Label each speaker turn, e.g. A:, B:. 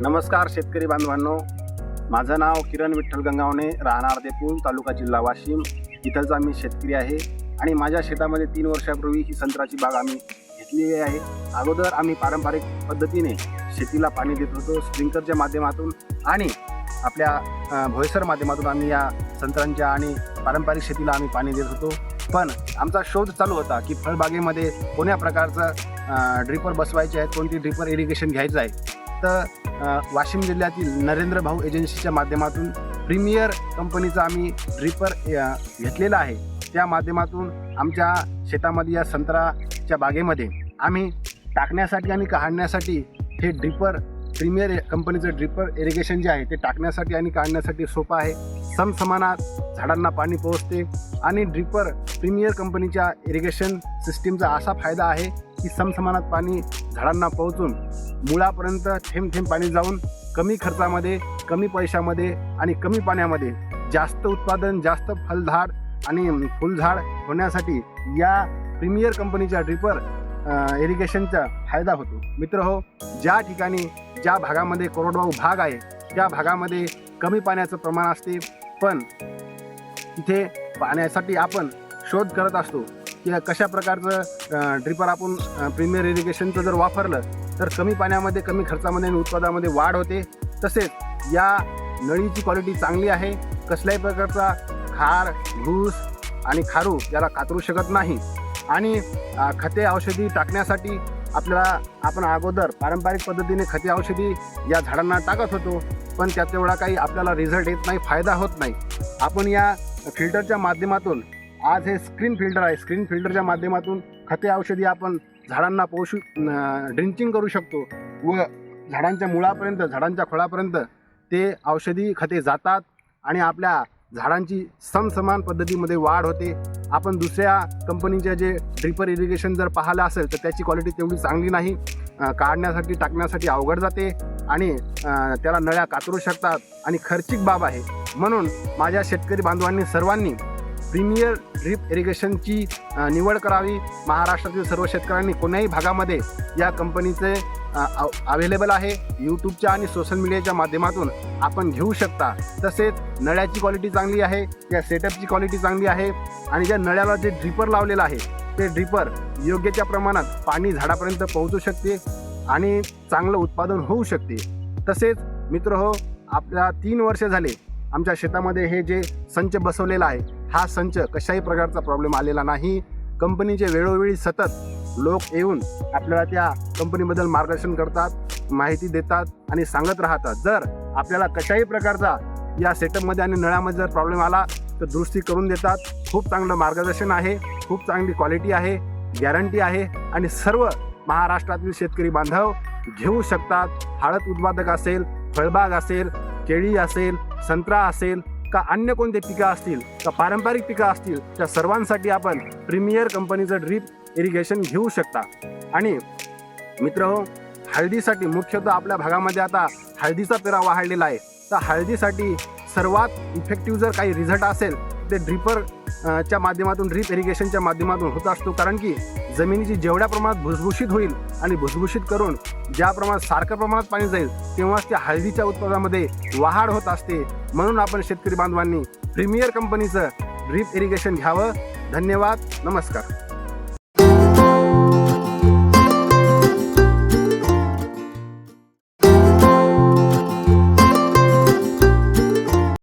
A: नमस्कार शेतकरी बांधवांनो, माझं नाव किरण विठ्ठल गंगावणे, राहणार देपूल, तालुका जिल्हा वाशिम. इथलचा मी शेतकरी आहे आणि माझ्या शेतामध्ये 3 वर्षापूर्वी ही संत्र्याची बाग आम्ही घेतलेली आहे. अगोदर आम्ही पारंपरिक पद्धतीने शेतीला पाणी देत होतो, स्प्रिंकलरच्या माध्यमातून आणि आपल्या भोयसर माध्यमातून आम्ही या संत्र्यांच्या आणि पारंपरिक शेतीला आम्ही पाणी देत होतो. पण आमचा शोध चालू होता की फळबागेमध्ये कोण्या प्रकारचं ड्रिपर बसवायचे आहेत, कोणती ड्रिपर इरिगेशन घ्यायचं आहे. तर वाशिम जिल्ह्यातील नरेंद्र भाऊ एजन्सीच्या माध्यमातून प्रीमियर कंपनीचा आम्ही ड्रिपर घेतलेला आहे. त्या माध्यमातून आमच्या शेतामध्ये या संत्र्याच्या बागेमध्ये आम्ही टाकण्यासाठी आणि काढण्यासाठी हे ड्रिपर प्रीमियर कंपनीचं ड्रिपर इरिगेशन जे आहे ते टाकण्यासाठी आणि काढण्यासाठी सोपं आहे. समसमानात झाडांना पाणी पोहोचते आणि ड्रिपर प्रीमियर कंपनीच्या इरिगेशन सिस्टीमचा असा फायदा आहे की समसमानात पाणी झाडांना पोहोचून मुळापर्यंत थेंब थेंब पाणी जाऊन कमी खर्चामध्ये, कमी पैशामध्ये आणि कमी पाण्यामध्ये जास्त उत्पादन, जास्त फलझाड आणि फुलझाड होण्यासाठी या प्रीमियर कंपनीच्या ड्रिपर इरिगेशनचा फायदा होतो. मित्रहो, ज्या ठिकाणी ज्या भागामध्ये कोरडवाहू भाग आहे त्या भागामध्ये कमी पाण्याचं प्रमाण असते, पण तिथे पाण्यासाठी आपण शोध करत असतो की कशा प्रकारचं ड्रिपर आपण प्रीमियर इरिगेशनचं जर वापरलं तर कमी पाण्यामध्ये, कमी खर्चामध्ये आणि उत्पादनामध्ये वाढ होते. तसेच या नळीची क्वालिटी चांगली आहे, कसल्याही प्रकारचा खार, घूस आणि खारू याला कातरू शकत नाही. आणि खते औषधी टाकण्यासाठी आपण अगोदर पारंपरिक पद्धतीने खते औषधी या झाडांना टाकत होतो, पण त्यात एवढा काही आपल्याला रिझल्ट येत नाही, फायदा होत नाही. आपण या फिल्टरच्या माध्यमातून, आज हे स्क्रीन फिल्टर आहे, स्क्रीन फिल्टरच्या माध्यमातून खते औषधी आपण झाडांना ड्रिंचिंग करू शकतो व झाडांच्या मुळापर्यंत, झाडांच्या खोडापर्यंत ते औषधी खते जातात आणि आपल्या झाडांची समसमान पद्धतीमध्ये वाढ होते. आपण दुसऱ्या कंपनीचे जे ड्रिपर इरिगेशन जर पाहिलं असेल तर त्याची क्वालिटी तेवढी चांगली नाही, काढण्यासाठी, टाकण्यासाठी अवघड जाते आणि त्याला नळ्या कातरू शकतात आणि खर्चिक बाब आहे. म्हणून माझ्या शेतकरी बांधवांनी सर्वांनी प्रीमियर ड्रिप इरिगेशनची निवड करावी. महाराष्ट्रातील सर्व शेतकऱ्यांनी कोण्याही भागामध्ये या कंपनीचे अवेलेबल आहे. यूट्यूबच्या आणि सोशल मीडियाच्या माध्यमातून आपण घेऊ शकता. तसेच नळ्याची क्वालिटी चांगली आहे, त्या सेटअपची क्वालिटी चांगली आहे आणि ज्या नळ्याला जे ड्रिपर लावलेलं आहे ते ड्रिपर योग्य त्या प्रमाणात पाणी झाडापर्यंत पोहोचू शकते आणि चांगलं उत्पादन होऊ शकते. तसेच मित्रहो, आपल्या 3 वर्ष झाले आमच्या शेतामध्ये हे जे संच बसवलेला आहे, हा संच कशाही प्रकारचा प्रॉब्लेम आलेला नाही. कंपनीचे वेळोवेळी सतत लोक येऊन आपल्याला त्या कंपनीबद्दल मार्गदर्शन करतात, माहिती देतात आणि सांगत राहतात. जर आपल्याला कशाही प्रकारचा या सेटअपमध्ये आणि नळ्यामध्ये जर प्रॉब्लेम आला तर दुरुस्ती करून देतात. खूप चांगलं मार्गदर्शन आहे, खूप चांगली क्वालिटी आहे, गॅरंटी आहे आणि सर्व महाराष्ट्रातील शेतकरी बांधव घेऊ शकतात. हळद उत्पादक असेल, फळबाग असेल, केळी असेल, संत्रा असेल का अन्य कोणते पिकं असतील का पारंपरिक पिकं असतील, त्या सर्वांसाठी आपण प्रीमियर कंपनीचं ड्रीप इरिगेशन घेऊ शकता. आणि मित्रहो, हळदीसाठी मुख्यतः आपल्या भागामध्ये आता हळदीचा पेरा वाढलेला आहे, तर हळदीसाठी सर्वात इफेक्टिव्ह जर काही रिझल्ट असेल ते ड्रिपरच्या माध्यमातून, ड्रीप इरिगेशनच्या माध्यमातून होत असतो. कारण की जमिनीची जेवढ्या प्रमाणात भुसभुशीत होईल आणि भुसभुशीत करून ज्या प्रमाणात सारख्या प्रमाणात पाणी जाईल तेव्हाच त्या हळदीच्या उत्पादनामध्ये वाढ होत असते. म्हणून आपण शेतकरी बांधवांनी प्रीमियर कंपनीचं ड्रीप इरिगेशन घ्यावं. धन्यवाद. नमस्कार.